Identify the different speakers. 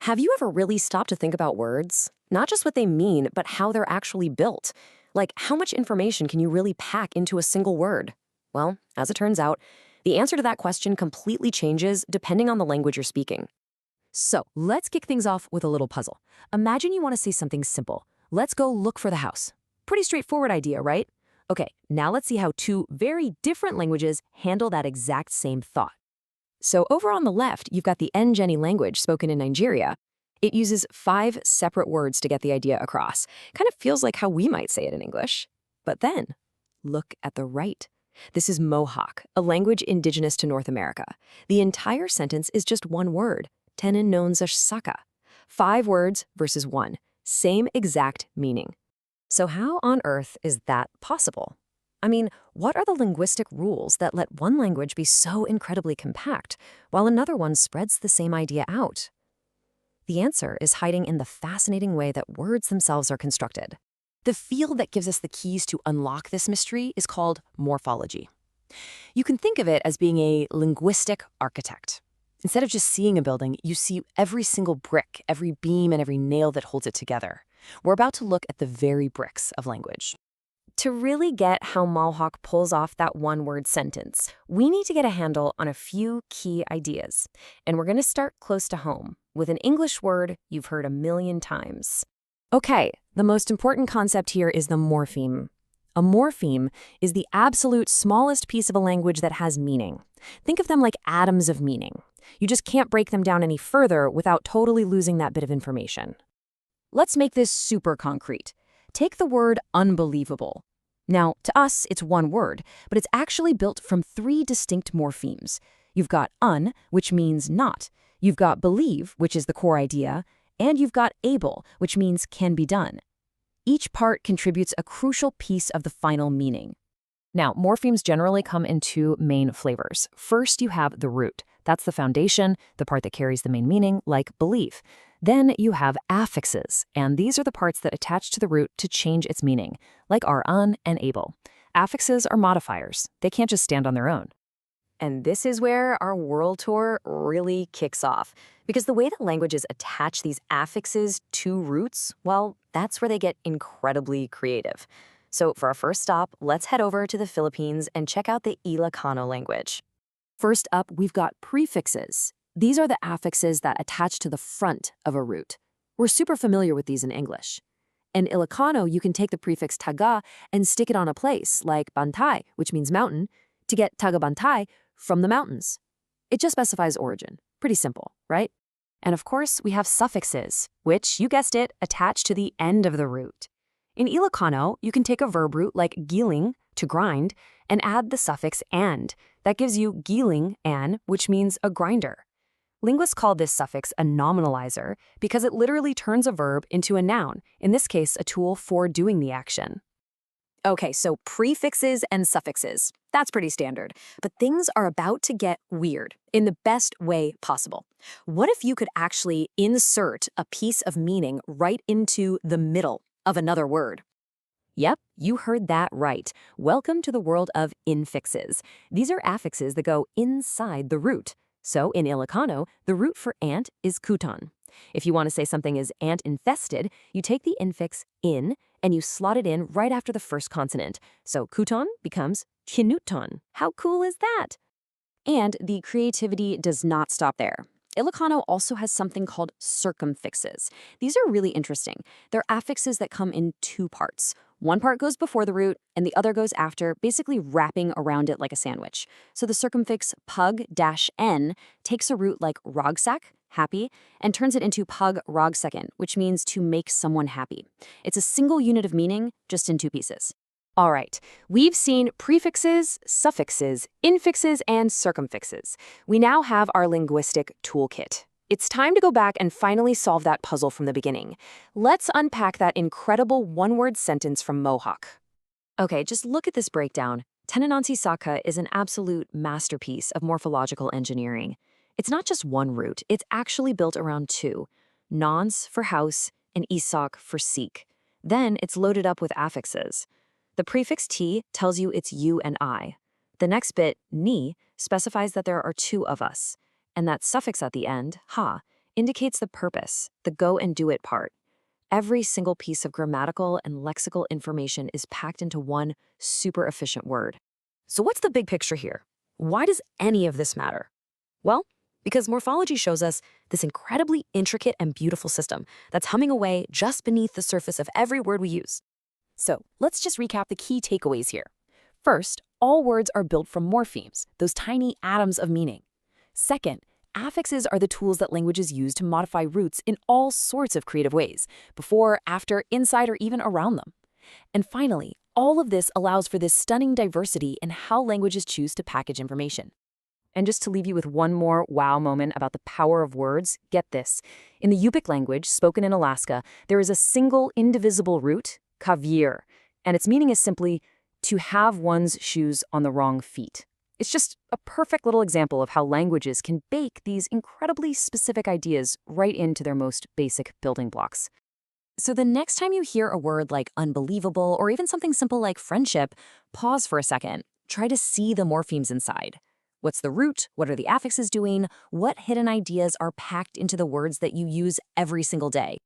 Speaker 1: Have you ever really stopped to think about words? Not just what they mean, but how they're actually built. Like, how much information can you really pack into a single word? Well, as it turns out, the answer to that question completely changes depending on the language you're speaking.
Speaker 2: So let's kick things off with a little puzzle. Imagine you want to say something simple. Let's go look for the house. Pretty straightforward idea, right? Okay, now let's see how two very different languages handle that exact same thought. So over on the left, you've got the Ngeni language spoken in Nigeria. It uses 5 separate words to get the idea across. Kind of feels like how we might say it in English. But then, look at the right. This is Mohawk, a language indigenous to North America. The entire sentence is just one word, Tenen nonza saka. 5 words versus 1. Same exact meaning. So how on earth is that possible? I mean, what are the linguistic rules that let one language be so incredibly compact, while another one spreads the same idea out? The answer is hiding in the fascinating way that words themselves are constructed. The field that gives us the keys to unlock this mystery is called morphology. You can think of it as being a linguistic architect. Instead of just seeing a building, you see every single brick, every beam, and every nail that holds it together. We're about to look at the very bricks of language.
Speaker 1: To really get how Mohawk pulls off that one-word sentence, we need to get a handle on a few key ideas. And we're going to start close to home with an English word you've heard a million times.
Speaker 2: Okay, the most important concept here is the morpheme. A morpheme is the absolute smallest piece of a language that has meaning. Think of them like atoms of meaning. You just can't break them down any further without totally losing that bit of information. Let's make this super concrete. Take the word unbelievable. Now, to us, it's one word, but it's actually built from 3 distinct morphemes. You've got un, which means not. You've got believe, which is the core idea. And you've got able, which means can be done. Each part contributes a crucial piece of the final meaning. Now, morphemes generally come in 2 main flavors. First, you have the root. That's the foundation, the part that carries the main meaning, like believe. Then you have affixes, and these are the parts that attach to the root to change its meaning, like are un and able. Affixes are modifiers. They can't just stand on their own.
Speaker 1: And this is where our world tour really kicks off. Because the way that languages attach these affixes to roots, well, that's where they get incredibly creative. So for our first stop, let's head over to the Philippines and check out the Ilocano language.
Speaker 2: First up, we've got prefixes. These are the affixes that attach to the front of a root. We're super familiar with these in English. In Ilocano, you can take the prefix taga and stick it on a place, like bantay, which means mountain, to get taga bantay from the mountains. It just specifies origin. Pretty simple, right? And of course, we have suffixes, which, you guessed it, attach to the end of the root. In Ilocano, you can take a verb root like giling, to grind, and add the suffix and. That gives you giling an, which means a grinder. Linguists call this suffix a nominalizer because it literally turns a verb into a noun, in this case, a tool for doing the action.
Speaker 1: Okay, so prefixes and suffixes. That's pretty standard. But things are about to get weird in the best way possible. What if you could actually insert a piece of meaning right into the middle of another word?
Speaker 2: Yep, you heard that right. Welcome to the world of infixes. These are affixes that go inside the root. So in Ilocano, the root for ant is kuton. If you want to say something is ant-infested, you take the infix in and you slot it in right after the first consonant. So kuton becomes kinuton. How cool is that? And the creativity does not stop there. Ilocano also has something called circumfixes. These are really interesting. They're affixes that come in 2 parts. One part goes before the root, and the other goes after, basically wrapping around it like a sandwich. So the circumfix pug-n takes a root like rogsak, happy, and turns it into pug rogsekin, which means to make someone happy. It's a single unit of meaning, just in 2 pieces. All right, we've seen prefixes, suffixes, infixes, and circumfixes. We now have our linguistic toolkit. It's time to go back and finally solve that puzzle from the beginning. Let's unpack that incredible one-word sentence from Mohawk. Okay, just look at this breakdown. Tenenansi Saka is an absolute masterpiece of morphological engineering. It's not just one root, it's actually built around 2. Nons for house and isak for seek. Then it's loaded up with affixes. The prefix t tells you it's you and I. The next bit, ni, specifies that there are 2 of us. And that suffix at the end, ha,
Speaker 1: indicates the purpose, the go and do it part. Every single piece of grammatical and lexical information is packed into one super efficient word. So what's the big picture here? Why does any of this matter? Well, because morphology shows us this incredibly intricate and beautiful system that's humming away just beneath the surface of every word we use.
Speaker 2: So let's just recap the key takeaways here. First, all words are built from morphemes, those tiny atoms of meaning. Second, affixes are the tools that languages use to modify roots in all sorts of creative ways, before, after, inside, or even around them. And finally, all of this allows for this stunning diversity in how languages choose to package information. And just to leave you with one more wow moment about the power of words, get this. In the Yupik language, spoken in Alaska, there is a single indivisible root, kavir, and its meaning is simply to have one's shoes on the wrong feet. It's just a perfect little example of how languages can bake these incredibly specific ideas right into their most basic building blocks. So the next time you hear a word like unbelievable or even something simple like friendship, pause for a second. Try to see the morphemes inside. What's the root? What are the affixes doing? What hidden ideas are packed into the words that you use every single day?